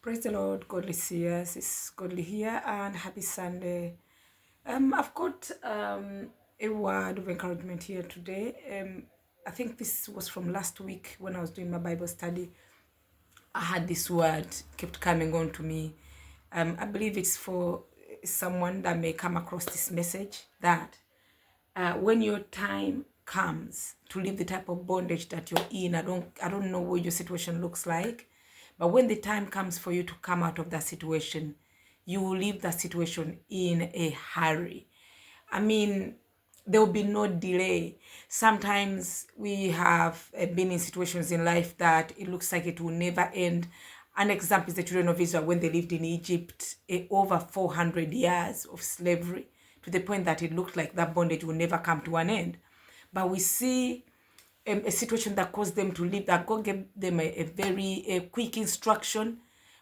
Praise the Lord, godly seers. It's godly here, and happy Sunday. I've got a word of encouragement here today. I think this was from last week when I was doing my Bible study. I had this word kept coming on to me. I believe it's for someone that may come across this message that when your time comes to leave the type of bondage that you're in, I don't know what your situation looks like, but when the time comes for you to come out of that situation, you will leave that situation in a hurry. I mean, there will be no delay. Sometimes we have been in situations in life that it looks like it will never end. An example is the children of Israel when they lived in Egypt, over 400 years of slavery, to the point that it looked like that bondage will never come to an end. But we see a situation that caused them to leave, that God gave them a very quick instruction,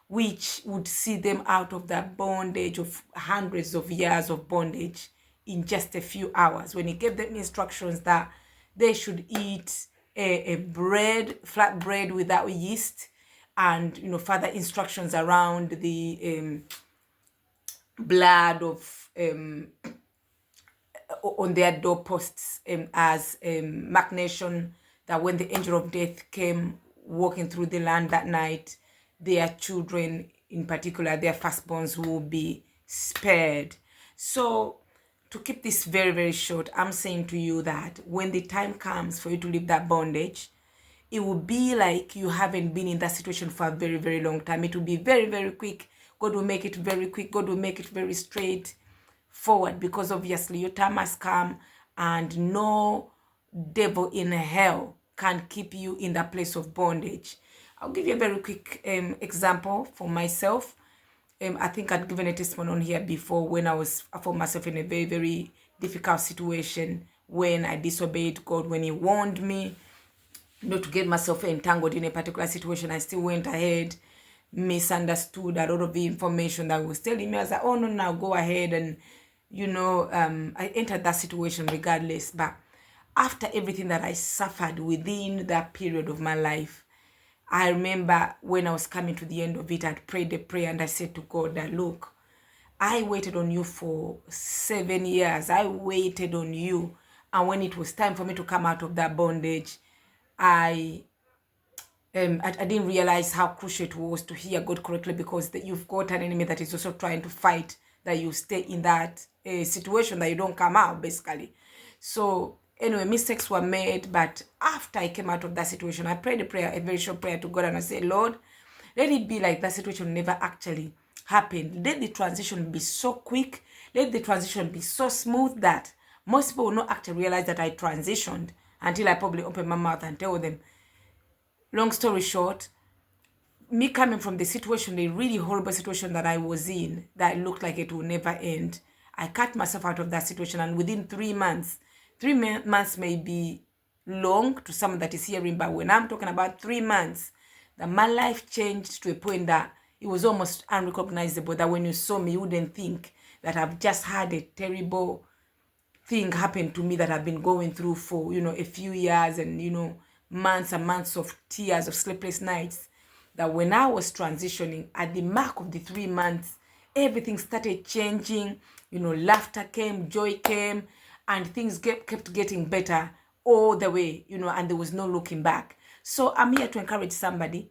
which would see them out of that bondage of hundreds of years of bondage in just a few hours. When He gave them instructions that they should eat a bread, flat bread without yeast, and further instructions around the blood of on their doorposts as markation that when the angel of death came walking through the land that night, their children, in particular their firstborns, will be spared. So to keep this very, very short, I'm saying to you that when the time comes for you to leave that bondage, it will be like you haven't been in that situation for a very, very long time. It will be very, very quick. God will make it very quick. God will make it very straight forward, because obviously your time has come and no devil in hell can keep you in that place of bondage. I'll give you a very quick example for myself. I think I'd given a testimony on here before when I found myself in a very, very difficult situation when I disobeyed God, when He warned me not to get myself entangled in a particular situation. I still went ahead, misunderstood a lot of the information that was telling me. I was like, oh no, now go ahead. And I entered that situation regardless. But after everything that I suffered within that period of my life, I remember when I was coming to the end of it, I'd prayed a prayer and I said to God that, look, I waited on you for 7 years. I waited on you. And when it was time for me to come out of that bondage, I didn't realize how crucial it was to hear God correctly, because you've got an enemy that is also trying to fight that you stay in that situation, that you don't come out, basically. So anyway, mistakes were made, but after I came out of that situation, I prayed a very short prayer to God, and I said, Lord, let it be like that situation never actually happened. Let the transition be so quick. Let the transition be so smooth that most people will not actually realize that I transitioned until I probably open my mouth and tell them. Long story short, me coming from the situation, the really horrible situation that I was in, that looked like it would never end, I cut myself out of that situation. And within 3 months, 3 months may be long to someone that is hearing, but when I'm talking about 3 months, that my life changed to a point that it was almost unrecognizable, that when you saw me, you wouldn't think that I've just had a terrible thing happen to me that I've been going through for, a few years, and, months and months of tears, of sleepless nights. That when I was transitioning, at the mark of the 3 months, everything started changing. Laughter came, joy came, and things kept getting better all the way, and there was no looking back. So I'm here to encourage somebody.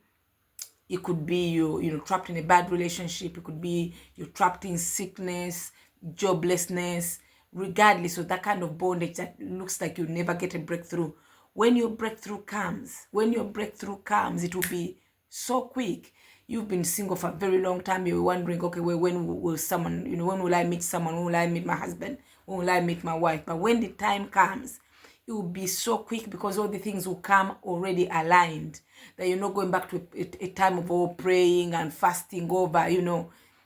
It could be you trapped in a bad relationship. It could be you're trapped in sickness, joblessness, regardless of that kind of bondage that looks like you'll never get a breakthrough. When your breakthrough comes, it will be so quick. You've been single for a very long time. You're wondering, okay, well, when will someone, when will I meet someone? When will I meet my husband? When will I meet my wife? But when the time comes, it will be so quick, because all the things will come already aligned, that you're not going back to a time of all praying and fasting over,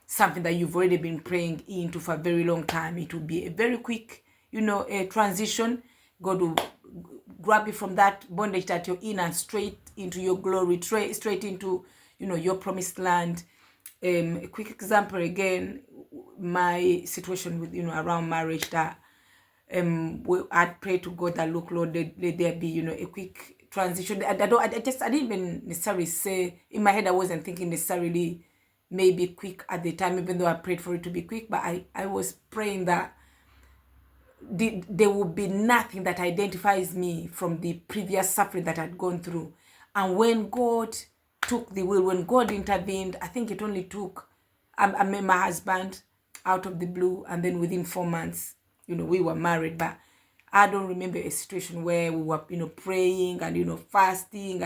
something that you've already been praying into for a very long time. It will be a very quick, a transition. God will grab you from that bondage that you're in and straight into your glory, straight into, your promised land. A quick example again, my situation with, around marriage, that I'd pray to God that, look, Lord, let there be, a quick transition. I didn't even necessarily say, in my head, I wasn't thinking necessarily maybe quick at the time, even though I prayed for it to be quick, but I was praying that there will be nothing that identifies me from the previous suffering that I'd gone through. And when God took the will, when God intervened, I think it only took, I met my husband out of the blue, and then within 4 months, we were married. But I don't remember a situation where we were, praying and, fasting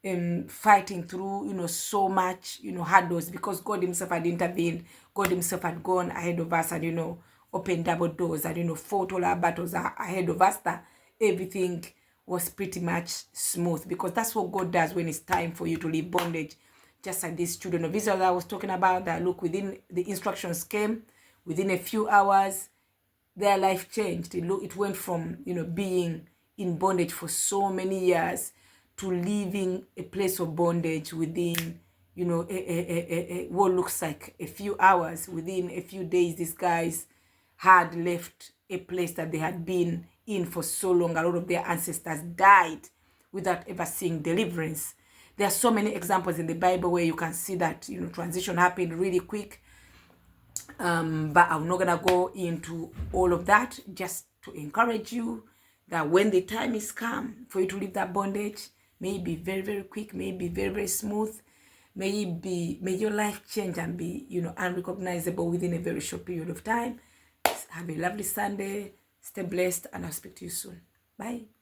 and, fighting through, so much, hurdles, because God himself had intervened. God himself had gone ahead of us and, opened double doors and, fought all our battles ahead of us, that everything was pretty much smooth, because that's what God does when it's time for you to leave bondage. Just like these children of Israel that I was talking about, that look, within the instructions came, within a few hours, their life changed. It went from, being in bondage for so many years to leaving a place of bondage within, what looks like a few hours. Within a few days, these guys had left a place that they had been in for so long. A lot of their ancestors died without ever seeing deliverance. There are so many examples in the Bible where you can see that, transition happened really quick. But I'm not gonna go into all of that, just to encourage you that when the time is come for you to leave that bondage, may it be very, very quick, may it be very, very smooth, may your life change and be, unrecognizable within a very short period of time. Have a lovely Sunday, stay blessed, and I'll speak to you soon. Bye.